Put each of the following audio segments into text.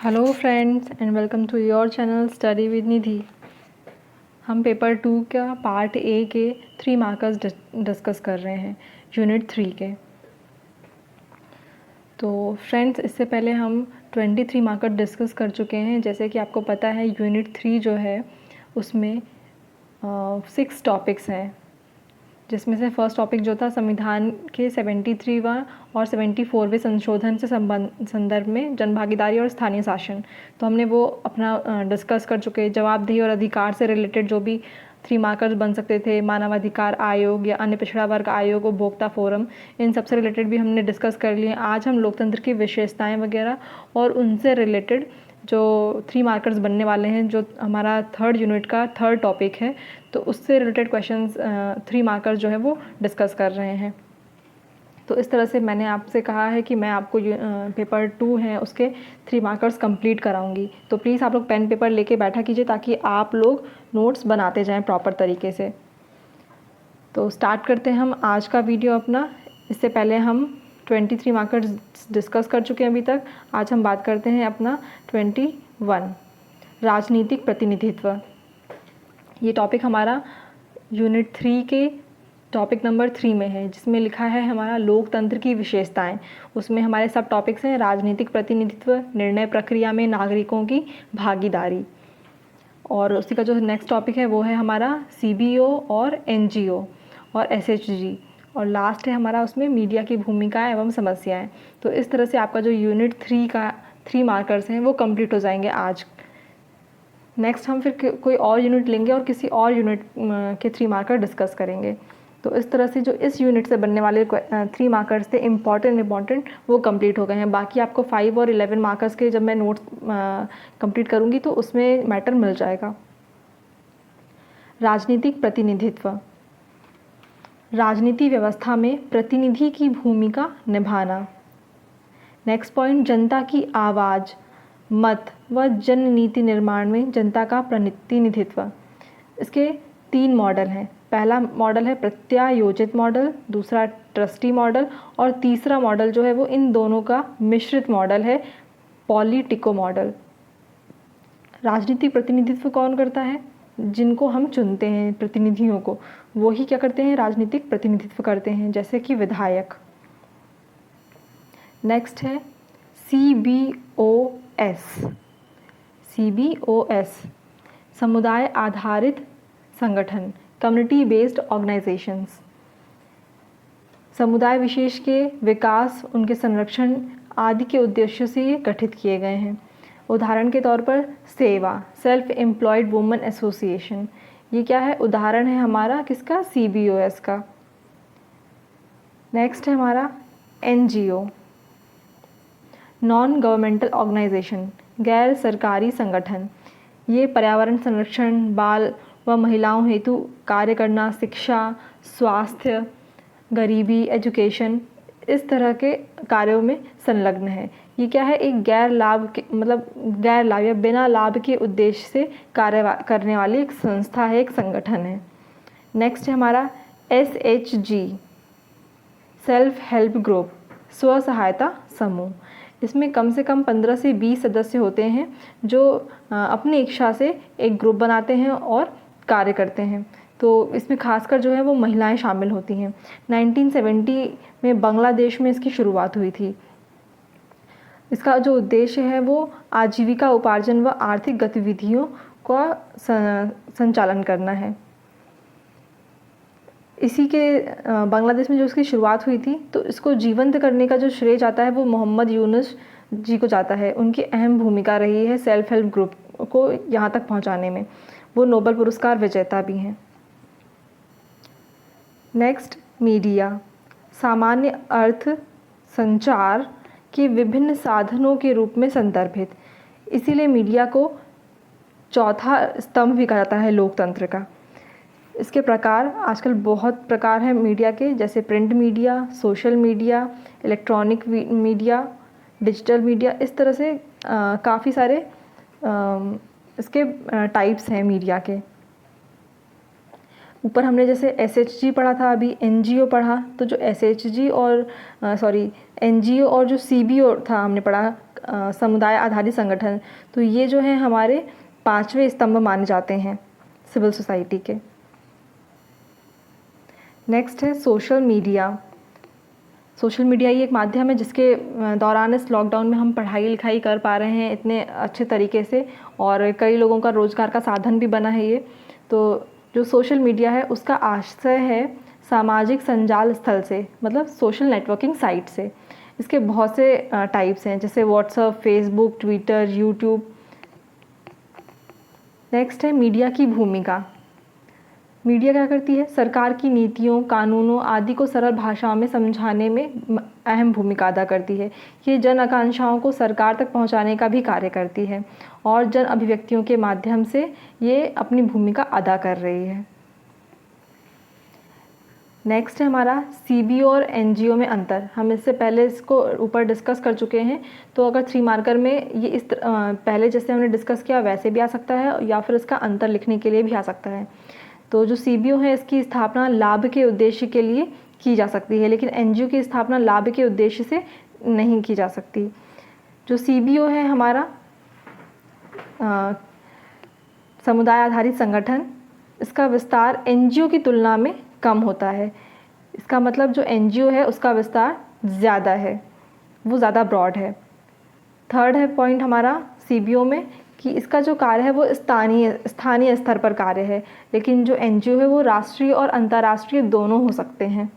Hello friends and welcome to your channel study with Nidhi. हम paper 2 का part A के 3 markers discuss कर रहे हैं यूनिट 3 के। तो फ्रेंड्स, इससे पहले हम 23 मार्कर डिस्कस कर चुके हैं। जैसे कि आपको पता है यूनिट 3 जो है उसमें 6 टॉपिक्स हैं, जिसमें से फर्स्ट टॉपिक जो था संविधान के 73वां और 74वें संशोधन से संदर्भ में जनभागीदारी और स्थानीय शासन। तो हमने वो अपना डिस्कस कर चुके। जवाबदेही और अधिकार से रिलेटेड जो भी 3 मार्कर्स बन सकते थे, मानवाधिकार आयोग या अन्य पिछड़ा वर्ग आयोग, उपभोक्ता फोरम, इन सब से रिलेटेड भी हमने डिस्कस कर लिए। आज हम लोकतंत्र की विशेषताएं वगैरह और उनसे रिलेटेड जो 3 मार्कर्स बनने वाले हैं, जो हमारा थर्ड यूनिट का थर्ड टॉपिक है, तो उससे रिलेटेड क्वेश्चंस 3 मार्कर्स जो है वो डिस्कस कर रहे हैं। तो इस तरह से मैंने आपसे कहा है कि मैं आपको पेपर 2 है उसके 3 मार्कर्स कंप्लीट कराऊंगी। तो प्लीज़ आप लोग पेन पेपर लेके बैठा कीजिए ताकि आप लोग नोट्स बनाते जाएं प्रॉपर तरीके से। तो स्टार्ट करते हैं हम आज का वीडियो अपना। इससे पहले हम 23 मार्कर्स डिस्कस कर चुके हैं अभी तक। आज हम बात करते हैं अपना 21 राजनीतिक प्रतिनिधित्व। ये टॉपिक हमारा यूनिट 3 के टॉपिक नंबर 3 में है, जिसमें लिखा है हमारा लोकतंत्र की विशेषताएं। उसमें हमारे सब टॉपिक्स हैं राजनीतिक प्रतिनिधित्व, निर्णय प्रक्रिया में नागरिकों की भागीदारी, और उसी का जो नेक्स्ट टॉपिक है वो है हमारा CBO और NGO और SHG, और लास्ट है हमारा उसमें मीडिया की भूमिका एवं समस्याएं। तो इस तरह से आपका जो यूनिट 3 का 3 मार्कर्स हैं वो कंप्लीट हो जाएंगे आज। नेक्स्ट हम फिर कोई और यूनिट लेंगे और किसी और यूनिट के 3 मार्कर डिस्कस करेंगे। तो इस तरह से जो इस यूनिट से बनने वाले 3 मार्कर्स थे इम्पॉर्टेंट वो कंप्लीट हो गए हैं। बाकी आपको 5 और 11 मार्कर्स के जब मैं नोट्स कंप्लीट करूँगी तो उसमें मैटर मिल जाएगा। राजनीतिक प्रतिनिधित्व। राजनीति व्यवस्था में प्रतिनिधि की भूमिका निभाना। नेक्स्ट पॉइंट, जनता की आवाज़, मत व जन नीति निर्माण में जनता का प्रतिनिधित्व। इसके 3 मॉडल हैं। पहला मॉडल है प्रत्यायोजित मॉडल, दूसरा ट्रस्टी मॉडल, और तीसरा मॉडल जो है वो इन दोनों का मिश्रित मॉडल है, पॉलिटिको मॉडल। राजनीतिक प्रतिनिधित्व कौन करता है? जिनको हम चुनते हैं प्रतिनिधियों को, वो ही क्या करते हैं? राजनीतिक प्रतिनिधित्व करते हैं, जैसे कि विधायक। नेक्स्ट है CBOS, समुदाय आधारित संगठन, कम्युनिटी बेस्ड ऑर्गेनाइजेशंस। समुदाय विशेष के विकास, उनके संरक्षण आदि के उद्देश्यों से ये गठित किए गए हैं। उदाहरण के तौर पर सेवा, सेल्फ एम्प्लॉयड वुमेन एसोसिएशन, ये क्या है? उदाहरण है हमारा किसका? CBOS का। नेक्स्ट है हमारा NGO, नॉन गवर्नमेंटल ऑर्गेनाइजेशन, गैर सरकारी संगठन। ये पर्यावरण संरक्षण, बाल व महिलाओं हेतु कार्य करना, शिक्षा, स्वास्थ्य, गरीबी, एजुकेशन, इस तरह के कार्यों में संलग्न है। ये क्या है? एक गैर लाभ या बिना लाभ के उद्देश्य से कार्य करने वाली एक संस्था है, एक संगठन है। नेक्स्ट है हमारा SHG, सेल्फ हेल्प ग्रुप, स्व सहायता समूह। इसमें कम से कम 15 से 20 सदस्य होते हैं जो अपनी इच्छा से एक ग्रुप बनाते हैं और कार्य करते हैं। तो इसमें खासकर जो है वो महिलाएं शामिल होती हैं। 1970 में बांग्लादेश में इसकी शुरुआत हुई थी। इसका जो उद्देश्य है वो आजीविका उपार्जन व आर्थिक गतिविधियों का संचालन करना है। इसी के बांग्लादेश में जो इसकी शुरुआत हुई थी, तो इसको जीवंत करने का जो श्रेय जाता है वो मोहम्मद यूनुस जी को जाता है। उनकी अहम भूमिका रही है सेल्फ हेल्प ग्रुप को यहाँ तक पहुँचाने में। वो नोबेल पुरस्कार विजेता भी हैं। नेक्स्ट, मीडिया, सामान्य अर्थ संचार के विभिन्न साधनों के रूप में संदर्भित। इसीलिए मीडिया को चौथा स्तंभ भी कहा जाता है लोकतंत्र का। इसके प्रकार आजकल बहुत प्रकार हैं मीडिया के, जैसे print media, social media, electronic media, digital media. इस तरह से काफ़ी सारे इसके टाइप्स हैं मीडिया के। ऊपर हमने जैसे SHG पढ़ा था, अभी NGO पढ़ा। तो जो SHG और NGO और जो CBO था हमने पढ़ा, समुदाय आधारित संगठन। तो ये जो है हमारे 5वें स्तंभ माने जाते हैं सिविल सोसाइटी के। नेक्स्ट है सोशल मीडिया। सोशल मीडिया ये एक माध्यम है जिसके दौरान इस लॉकडाउन में हम पढ़ाई लिखाई कर पा रहे हैं इतने अच्छे तरीके से, और कई लोगों का रोज़गार का साधन भी बना है ये। तो जो सोशल मीडिया है उसका आशय है सामाजिक संजाल स्थल से, मतलब सोशल नेटवर्किंग साइट से। इसके बहुत से टाइप्स हैं, जैसे WhatsApp, Facebook, Twitter, YouTube. Next है मीडिया की भूमिका। मीडिया क्या करती है? सरकार की नीतियों, कानूनों आदि को सरल भाषा में समझाने में अहम भूमिका अदा करती है। ये जन आकांक्षाओं को सरकार तक पहुंचाने का भी कार्य करती है और जन अभिव्यक्तियों के माध्यम से ये अपनी भूमिका अदा कर रही है। नेक्स्ट है हमारा सीबीओ और एनजीओ में अंतर। हम इससे पहले इसको ऊपर डिस्कस कर चुके हैं, तो अगर 3 मार्कर में ये पहले जैसे हमने डिस्कस किया वैसे भी आ सकता है, या फिर इसका अंतर लिखने के लिए भी आ सकता है। तो जो सीबीओ है इसकी स्थापना लाभ के उद्देश्य के लिए की जा सकती है, लेकिन एनजीओ की स्थापना लाभ के उद्देश्य से नहीं की जा सकती। जो सीबीओ है हमारा समुदाय आधारित संगठन, इसका विस्तार एनजीओ की तुलना में कम होता है। इसका मतलब जो एनजीओ है उसका विस्तार ज़्यादा है, वो ज़्यादा ब्रॉड है। थर्ड है पॉइंट हमारा सीबीओ में कि इसका जो कार्य है वो स्थानीय स्तर पर कार्य है, लेकिन जो एनजीओ है वो राष्ट्रीय और अंतर्राष्ट्रीय दोनों हो सकते हैं।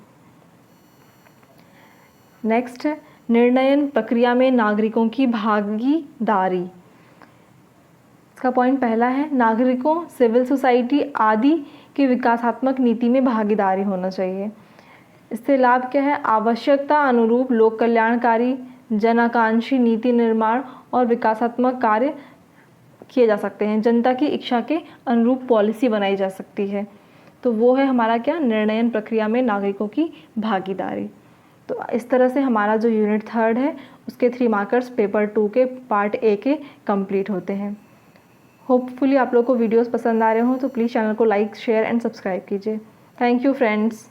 नेक्स्ट है निर्णयन प्रक्रिया में नागरिकों की भागीदारी। इसका पॉइंट पहला है नागरिकों, सिविल सोसाइटी आदि की विकासात्मक नीति में भागीदारी होना चाहिए। इससे लाभ क्या है? आवश्यकता अनुरूप लोक कल्याणकारी, जनाकांक्षी नीति निर्माण और विकासात्मक कार्य किए जा सकते हैं। जनता की इच्छा के अनुरूप पॉलिसी बनाई जा सकती है। तो वो है हमारा क्या? निर्णयन प्रक्रिया में नागरिकों की भागीदारी। तो इस तरह से हमारा जो यूनिट 3 है उसके 3 मार्कर्स पेपर 2 के पार्ट ए के कंप्लीट होते हैं। होपफुली आप लोग को वीडियोस पसंद आ रहे हो तो प्लीज़ चैनल को लाइक, शेयर एंड सब्सक्राइब कीजिए। Thank you friends.